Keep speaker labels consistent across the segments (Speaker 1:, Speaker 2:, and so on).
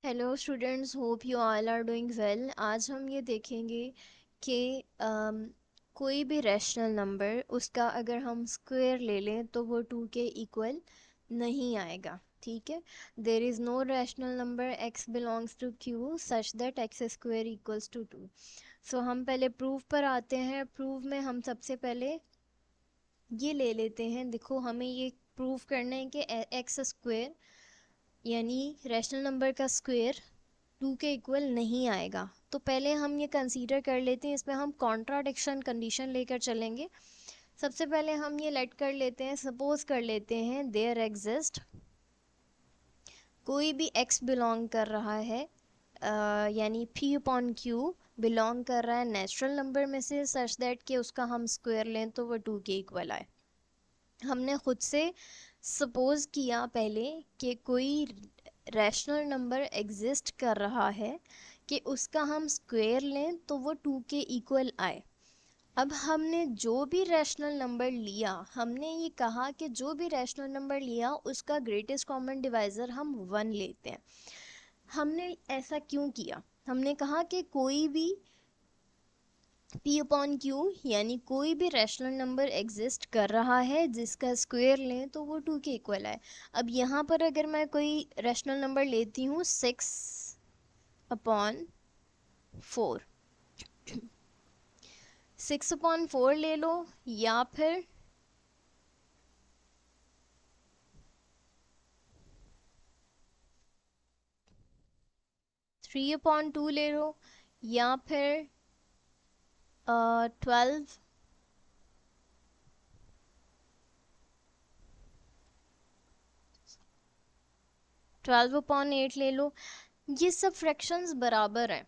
Speaker 1: Hello students, hope you all are doing well. आज हम ये देखेंगे कि कोई भी रैशनल नंबर उसका अगर हम स्क्वायर ले लें तो वो 2 के इक्वल नहीं आएगा। ठीक है। There is no rational number x belongs to q such that x square equals to 2। So हम पहले प्रूफ पर आते हैं। प्रूफ में हम सबसे पहले ये ले लेते हैं। देखो, हमें ये प्रूफ करना है कि एक्स स्क्वायर यानी रैशनल नंबर का स्क्वायर 2 के इक्वल नहीं आएगा। तो पहले हम ये कंसीडर कर लेते हैं, इसमें हम कॉन्ट्राडिक्शन कंडीशन लेकर चलेंगे। सबसे पहले हम ये लेट कर लेते हैं, सपोज कर लेते हैं देयर एग्जिस्ट कोई भी x बिलोंग कर रहा है, यानी p अपॉन q बिलोंग कर रहा है नेचुरल नंबर में से सच दैट कि उसका हम स्क्वायर लें तो वो 2 के इक्वल आए। हमने खुद से सपोज किया पहले कि कोई रैशनल नंबर एग्जिस्ट कर रहा है कि उसका हम स्क्वायर लें तो वो 2 के इक्वल आए। अब हमने जो भी रैशनल नंबर लिया, हमने ये कहा कि जो भी रैशनल नंबर लिया उसका ग्रेटेस्ट कॉमन डिवाइज़र हम 1 लेते हैं। हमने ऐसा क्यों किया? हमने कहा कि कोई भी p अपॉन क्यू यानी कोई भी रैशनल नंबर एग्जिस्ट कर रहा है जिसका स्क्वायर लें तो वो 2 के इक्वल आए। अब यहाँ पर अगर मैं कोई रैशनल नंबर लेती हूँ 6 अपॉन 4, 6 अपॉन 4 ले लो, या फिर 3 अपॉन 2 ले लो, या फिर 12, 12 अपॉन 8 ले लो। ये सब फ्रैक्शंस बराबर हैं।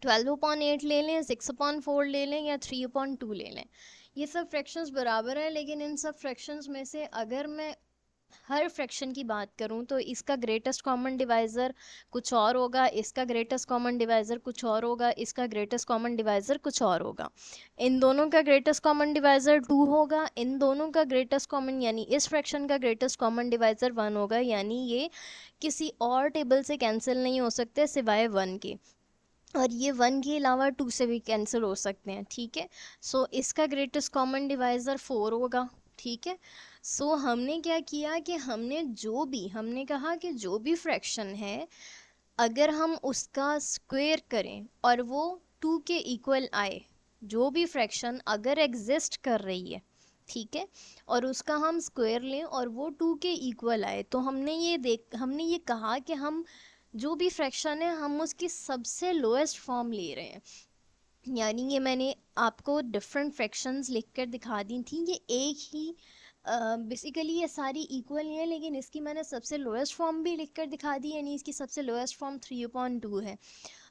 Speaker 1: 12 अपॉन 8 ले लें, 6 अपॉन 4 ले लें, या 3 अपॉन 2 ले लें, ये सब फ्रैक्शंस बराबर हैं। लेकिन इन सब फ्रैक्शंस में से अगर मैं हर फ्रैक्शन की बात करूं तो इसका ग्रेटेस्ट कॉमन डिवाइज़र कुछ और होगा, इसका ग्रेटेस्ट कॉमन डिवाइज़र कुछ और होगा, इसका ग्रेटेस्ट कॉमन डिवाइज़र कुछ और होगा। इन दोनों का ग्रेटेस्ट कॉमन डिवाइज़र 2 होगा, इन दोनों का ग्रेटेस्ट कॉमन यानी इस फ्रैक्शन का ग्रेटेस्ट कॉमन डिवाइज़र 1 होगा। यानी ये किसी और टेबल से कैंसिल नहीं हो सकते सिवाय 1 के, और ये 1 के अलावा 2 से भी कैंसिल हो सकते हैं। ठीक है। सो इसका ग्रेटेस्ट कॉमन डिवाइज़र 4 होगा। ठीक है। सो हमने क्या किया कि हमने कहा कि जो भी फ्रैक्शन है अगर हम उसका स्क्वायर करें और वो 2 के इक्वल आए, जो भी फ्रैक्शन अगर एग्जिस्ट कर रही है, ठीक है, और उसका हम स्क्वायर लें और वो 2 के इक्वल आए, तो हमने ये कहा कि हम जो भी फ्रैक्शन है हम उसकी सबसे लोएस्ट फॉर्म ले रहे हैं। यानी ये मैंने आपको डिफरेंट फ्रैक्शंस लिखकर दिखा दी थी, ये एक ही बेसिकली ये सारी इक्वल ही है, लेकिन इसकी मैंने सबसे लोएस्ट फॉर्म भी लिखकर दिखा दी। यानी इसकी सबसे लोएस्ट फॉर्म 3/2 है।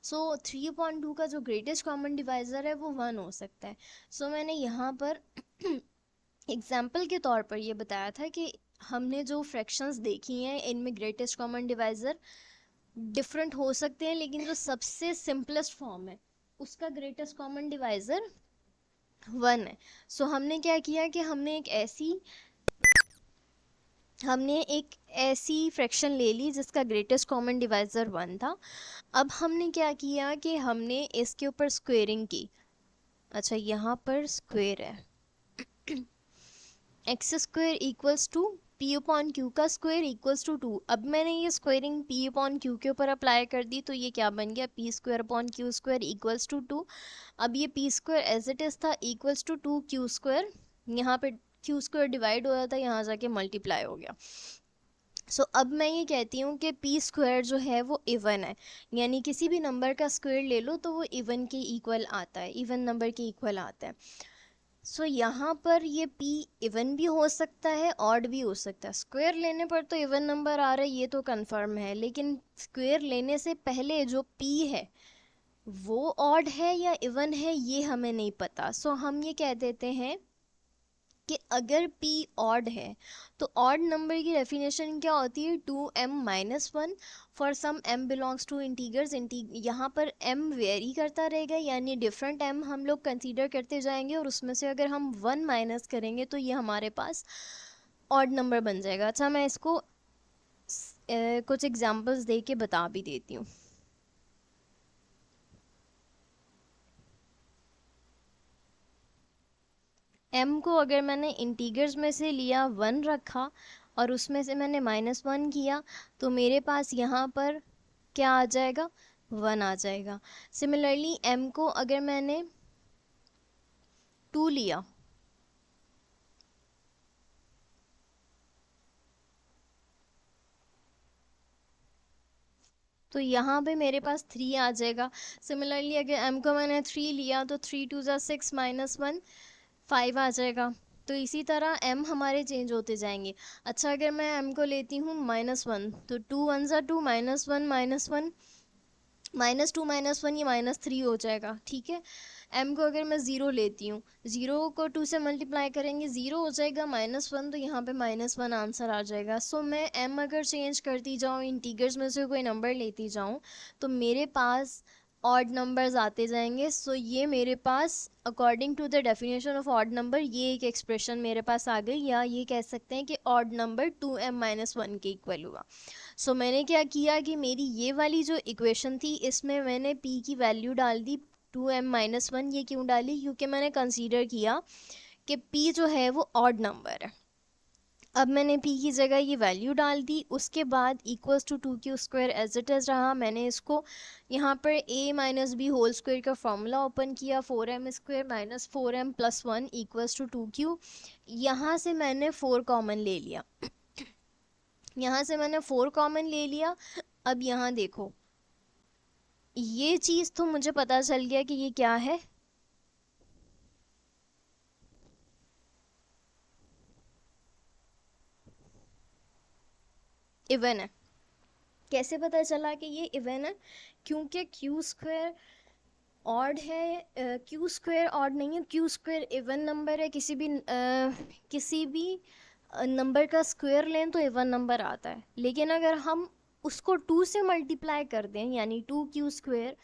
Speaker 1: सो 3/2 का जो ग्रेटेस्ट कॉमन डिवाइज़र है वो 1 हो सकता है। सो मैंने यहाँ पर एग्जाम्पल के तौर पर ये बताया था कि हमने जो फ्रैक्शंस देखी हैं इनमें ग्रेटेस्ट कॉमन डिवाइज़र डिफरेंट हो सकते हैं, लेकिन जो सबसे सिंपलेस्ट फॉर्म है उसका ग्रेटेस्ट कॉमन डिवाइज़र 1 है। सो हमने क्या किया कि हमने एक ऐसी फ्रैक्शन ले ली जिसका ग्रेटेस्ट कॉमन डिवाइज़र 1 था। अब हमने क्या किया कि हमने इसके ऊपर स्क्वेयरिंग की। अच्छा, यहाँ पर स्क्वेयर है, x square equals to p upon q का स्क्वायर इक्वल्स टू 2। अब मैंने ये स्क्वायरिंग पी अपॉन क्यू के ऊपर अप्लाई कर दी, तो ये क्या बन गया, p square upon q square equals to 2। अब ये p square as it is था इक्वल्स टू 2 क्यू स्क्वायर, यहाँ पे क्यू स्क्वायर डिवाइड हो रहा था, यहाँ जाके मल्टीप्लाई हो गया। सो अब मैं ये कहती हूँ कि पी स्क्वायर जो है वो इवन है, यानी किसी भी नंबर का स्क्वायर ले लो तो वो इवन के इक्वल आता है, इवन नंबर के इक्वल आता है। सो यहाँ पर ये p इवन भी हो सकता है, ऑड भी हो सकता है। स्क्वायर लेने पर तो इवन नंबर आ रहा है, ये तो कंफर्म है, लेकिन स्क्वायर लेने से पहले जो p है वो ऑड है या इवन है ये हमें नहीं पता। सो हम ये कह देते हैं कि अगर p ऑड है तो ऑड नंबर की डेफिनेशन क्या होती है, 2m-1 for some m belongs to integers. यहाँ पर m वेरी करता रहेगा, यानी डिफरेंट m हम लोग कंसीडर करते जाएंगे और उसमें से अगर हम 1 माइनस करेंगे तो ये हमारे पास ऑड नंबर बन जाएगा। अच्छा, मैं इसको कुछ एग्जांपल्स दे के बता भी देती हूँ। m को अगर मैंने इंटीजर्स में से लिया 1 रखा और उसमें से मैंने -1 किया तो मेरे पास यहाँ पर क्या आ जाएगा, 1 आ जाएगा। सिमिलरली m को अगर मैंने 2 लिया तो यहाँ पे मेरे पास 3 आ जाएगा। सिमिलरली अगर m को मैंने 3 लिया तो 3 2 ज़ा 6 -1 5 आ जाएगा। तो इसी तरह m हमारे चेंज होते जाएंगे। अच्छा अगर मैं m को लेती हूँ -1 तो 2 1 ज़ा 2 -1 -1 -2 -1 ये -3 हो जाएगा। ठीक है, m को अगर मैं 0 लेती हूँ, 0 को 2 से मल्टीप्लाई करेंगे 0 हो जाएगा, -1 तो यहाँ पे -1 आंसर आ जाएगा। सो मैं m अगर चेंज करती जाऊँ, इंटीजर्स में से कोई नंबर लेती जाऊँ तो मेरे पास ऑड नंबर्स आते जाएंगे। सो ये मेरे पास according to the definition of odd number ये एक एक्सप्रेशन मेरे पास आ गई, या ये कह सकते हैं कि ऑड नंबर 2m-1 के इक्वल हुआ। सो मैंने क्या किया कि मेरी ये वाली जो इक्वेशन थी इसमें मैंने p की वैल्यू डाल दी 2m-1। ये क्यों डाली, क्योंकि मैंने कंसीडर किया कि p जो है वो ऑड नंबर है। अब मैंने p की जगह ये वैल्यू डाल दी, उसके बाद equals to 2q² as it is रहा। मैंने इसको यहाँ पर a minus b whole square का फॉर्मूला ओपन किया, 4m² minus 4m plus 1 equals to 2q। यहाँ से मैंने 4 कॉमन ले लिया, यहाँ से मैंने 4 कॉमन ले लिया। अब यहाँ देखो, ये चीज़ तो मुझे पता चल गया कि ये क्या है, इवन है। कैसे पता चला कि ये इवन है, क्योंकि q² ऑड है, q² ऑड नहीं है, q² इवन नंबर है। किसी भी नंबर का स्क्वायर लें तो इवन नंबर आता है, लेकिन अगर हम उसको 2 से मल्टीप्लाई कर दें यानी 2q²,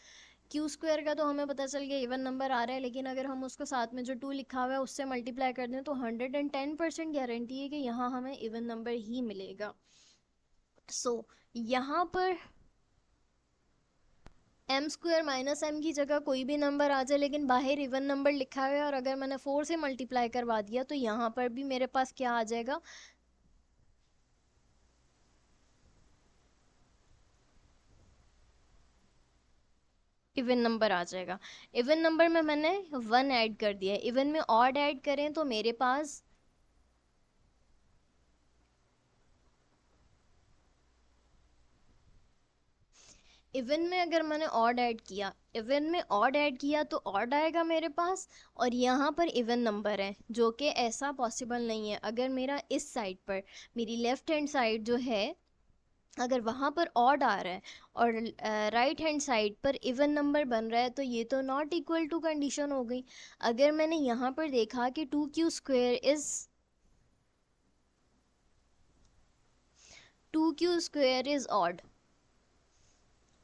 Speaker 1: q² का तो हमें पता चल गया इवन नंबर आ रहा है, लेकिन अगर हम उसको साथ में जो 2 लिखा हुआ है उससे मल्टीप्लाई कर दें तो 110% गारंटी है कि यहाँ हमें इवन नंबर ही मिलेगा। सो यहाँ पर m² माइनस m की जगह कोई भी नंबर आ जाए लेकिन बाहर इवन नंबर लिखा हुआ है, और अगर मैंने 4 से मल्टीप्लाई करवा दिया तो यहाँ पर भी मेरे पास क्या आ जाएगा, इवन नंबर आ जाएगा। इवन नंबर में मैंने 1 ऐड कर दिया है, इवन में ऑड ऐड करें तो मेरे पास इवन में अगर मैंने ऑड ऐड किया, इवन में ऑड ऐड किया तो ऑड आएगा मेरे पास, और यहाँ पर इवन नंबर है जो कि ऐसा पॉसिबल नहीं है। अगर मेरा इस साइड पर, मेरी लेफ्ट हैंड साइड जो है, अगर वहाँ पर ऑड आ रहा है और राइट हैंड साइड पर इवन नंबर बन रहा है तो ये तो नॉट इक्वल टू कंडीशन हो गई। अगर मैंने यहाँ पर देखा कि 2q² इज ऑड,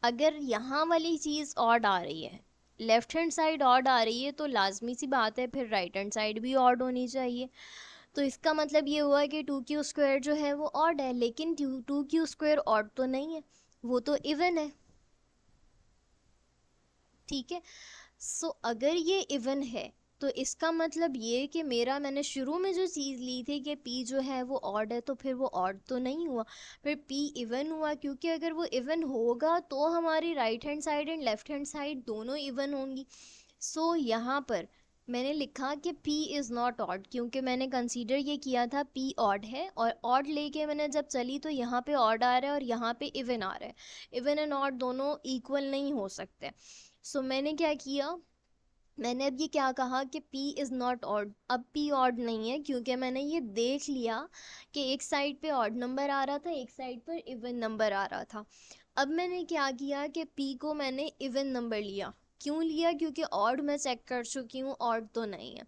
Speaker 1: अगर यहाँ वाली चीज़ ऑड आ रही है, लेफ्ट हैंड साइड ऑड आ रही है, तो लाजमी सी बात है फिर राइट हैंड साइड भी ऑड होनी चाहिए। तो इसका मतलब ये हुआ कि 2q² जो है वो ऑड है, लेकिन 2q² ऑड तो नहीं है, वो तो इवन है। ठीक है, सो अगर ये इवन है तो इसका मतलब ये कि मैंने शुरू में जो चीज़ ली थी कि p जो है वो ऑड है, तो फिर वो ऑड तो नहीं हुआ, फिर p इवन हुआ, क्योंकि अगर वो इवन होगा तो हमारी right hand side and left hand side दोनों इवन होंगी। सो यहाँ पर मैंने लिखा कि p इज़ नॉट ऑड, क्योंकि मैंने कंसीडर ये किया था p ऑड है, और ऑड लेके मैंने जब चली तो यहाँ पे ऑड आ रहा है और यहाँ पे इवन आ रहा है। इवन एंड ऑड दोनों इक्वल नहीं हो सकते। सो मैंने क्या किया, मैंने अब ये क्या कहा कि p इज़ नॉट ऑड। अब p ऑड नहीं है क्योंकि मैंने ये देख लिया कि एक साइड पे ऑड नंबर आ रहा था, एक साइड पर इवन नंबर आ रहा था। अब मैंने क्या किया कि p को मैंने इवन नंबर लिया। क्यों लिया, क्योंकि ऑड मैं चेक कर चुकी हूँ, ऑड तो नहीं है।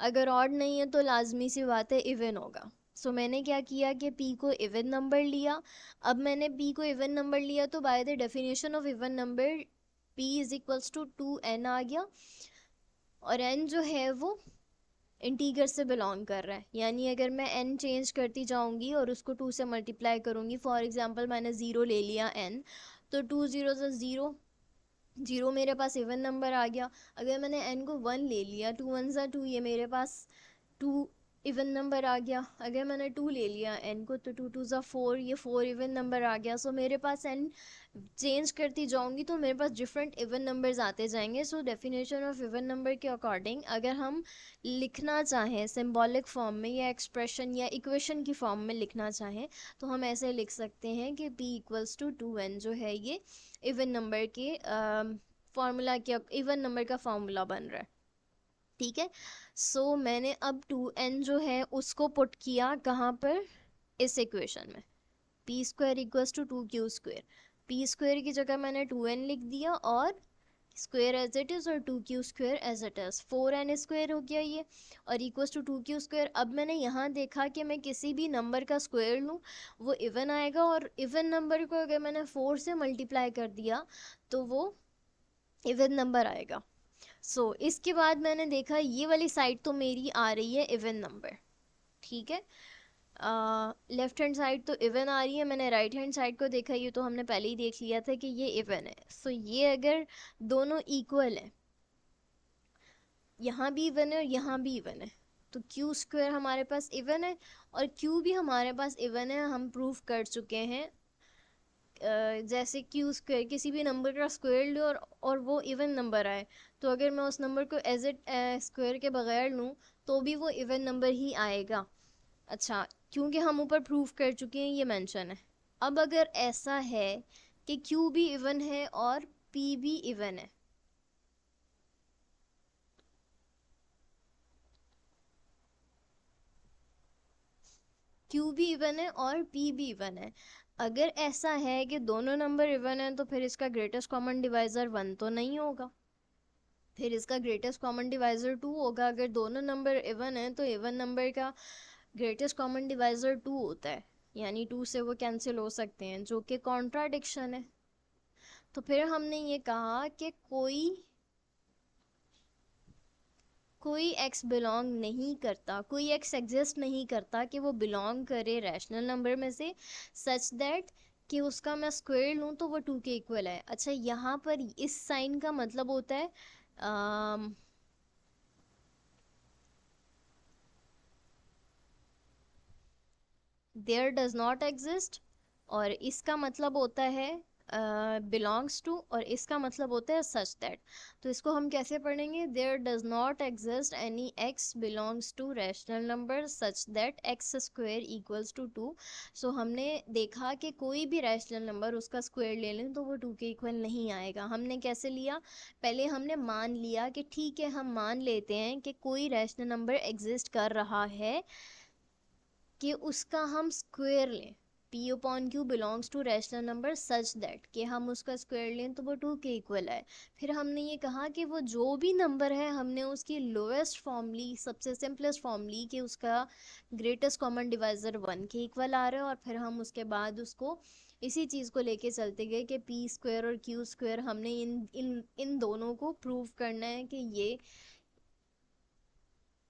Speaker 1: अगर ऑड नहीं है तो लाजमी सी बात है इवन होगा। सो मैंने क्या किया कि p को इवन नंबर लिया। अब मैंने p को इवन नंबर लिया तो by the definition of even number p is equals to 2n आ गया, और n जो है वो इंटीगर से बिलोंग कर रहा है। यानी अगर मैं n चेंज करती जाऊंगी और उसको 2 से मल्टीप्लाई करूंगी, फॉर एग्जांपल मैंने 0 ले लिया n, तो 2 0 से 0, 0 मेरे पास इवन नंबर आ गया। अगर मैंने n को 1 ले लिया, 2 1 ज़ा 2, ये मेरे पास 2 इवन नंबर आ गया। अगर मैंने 2 ले लिया n को, तो 2 2 ज़ा 4, ये 4 इवन नंबर आ गया। सो मेरे पास n चेंज करती जाऊंगी तो मेरे पास डिफरेंट इवन नंबर्स आते जाएंगे। So definition of even number के अकॉर्डिंग अगर हम लिखना चाहें सिंबॉलिक फॉर्म में या एक्सप्रेशन या इक्वेशन की फॉर्म में लिखना चाहें, तो हम ऐसे लिख सकते हैं कि p इक्वल्स टू 2n जो है ये इवन नंबर के फॉर्मूला के, इवन नंबर का फॉर्मूला बन रहा है। ठीक है। सो मैंने अब 2n जो है उसको पुट किया कहाँ पर, इस इक्वेशन में। P square equals to 2q²। P square की जगह मैंने 2n लिख दिया और स्क्वायर एज इट इज़ और 2q² as it is, 4n² हो गया ये, और इक्वल्स टू 2q²। अब मैंने यहाँ देखा कि मैं किसी भी नंबर का स्क्वायर लूँ वो इवन आएगा, और इवन नंबर को अगर मैंने 4 से मल्टीप्लाई कर दिया तो वो इवन नंबर आएगा। सो इसके बाद मैंने देखा ये वाली साइड तो मेरी आ रही है इवन नंबर। ठीक है, लेफ्ट हैंड साइड तो इवन आ रही है। मैंने राइट हैंड साइड को देखा, ये तो हमने पहले ही देख लिया था कि ये इवन है। सो ये अगर दोनों इक्वल है, यहाँ भी इवन है और यहाँ भी इवन है, तो q² हमारे पास इवन है और q भी हमारे पास इवन है। हम प्रूव कर चुके हैं जैसे q² किसी भी नंबर का स्क्वायर लो और वो इवन नंबर आए, तो अगर मैं उस नंबर को एज इट स्क्वायर के बगैर लूँ तो भी वो इवन नंबर ही आएगा। अच्छा, क्योंकि हम ऊपर प्रूफ कर चुके हैं, ये मेंशन है। अब अगर ऐसा है कि q भी इवन है और p भी इवन है, q भी इवन है और p भी इवन है, अगर ऐसा है कि दोनों नंबर इवन है, तो फिर इसका ग्रेटेस्ट कॉमन डिवाइज़र 1 तो नहीं होगा, फिर इसका ग्रेटेस्ट कॉमन डिवाइज़र 2 होगा। अगर दोनों नंबर इवन है तो इवन नंबर का ग्रेटेस्ट कॉमन डिवाइज़र 2 होता है, यानी 2 से वो कैंसिल हो सकते हैं, जो कि कॉन्ट्राडिक्शन है। तो फिर हमने ये कहा कि कोई x बिलोंग नहीं करता, कोई x एग्जिस्ट नहीं करता कि वो बिलोंग करे रैशनल नंबर में से, सच दैट कि उसका मैं स्क्वायर लूँ तो वो 2 के इक्वल है। अच्छा, यहाँ पर इस साइन का मतलब होता है देयर डज नॉट एग्जिस्ट, और इसका मतलब होता है बिलोंग्स टू, और इसका मतलब होता है सच दैट। तो इसको हम कैसे पढ़ेंगे, there does not exist any x belongs to rational number such that x² equals to 2। So हमने देखा कि कोई भी रैशनल नंबर उसका स्क्वायर ले लें तो वो 2 के इक्वल नहीं आएगा। हमने कैसे लिया, पहले हमने मान लिया कि ठीक है, हम मान लेते हैं कि कोई रैशनल नंबर एग्जिस्ट कर रहा है कि उसका हम स्क्वायर लें, p/q belongs to rational number such that कि हम उसका स्क्वायर लें तो वो 2 के इक्वल है। फिर हमने ये कहा कि वो जो भी नंबर है हमने उसकी लोएस्ट फॉर्म ली, सबसे सिंपलेस्ट फॉर्म ली कि उसका ग्रेटेस्ट कॉमन डिवाइज़र 1 के इक्वल आ रहा है, और फिर हम उसके बाद उसको इसी चीज़ को लेके चलते गए कि p² और q² हमने इन दोनों को प्रूव करना है कि ये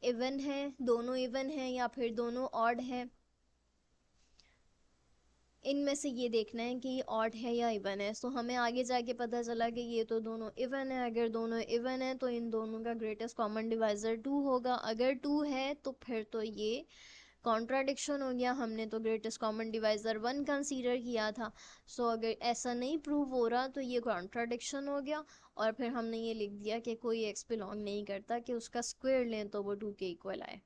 Speaker 1: इवन है, दोनों इवन है या फिर दोनों ऑड है। इनमें से ये देखना है कि ये ऑड है या इवन है। सो हमें आगे जाके पता चला कि ये तो दोनों इवन है। अगर दोनों इवन है तो इन दोनों का ग्रेटेस्ट कॉमन डिवाइज़र 2 होगा। अगर 2 है तो फिर तो ये कॉन्ट्राडिक्शन हो गया, हमने तो ग्रेटेस्ट कॉमन डिवाइज़र 1 कंसीडर किया था। सो अगर ऐसा नहीं प्रूव हो रहा तो ये कॉन्ट्राडिक्शन हो गया, और फिर हमने ये लिख दिया कि कोई एक्स बिलोंग नहीं करता कि उसका स्क्वायर लें तो वो 2 के इक्वल आए।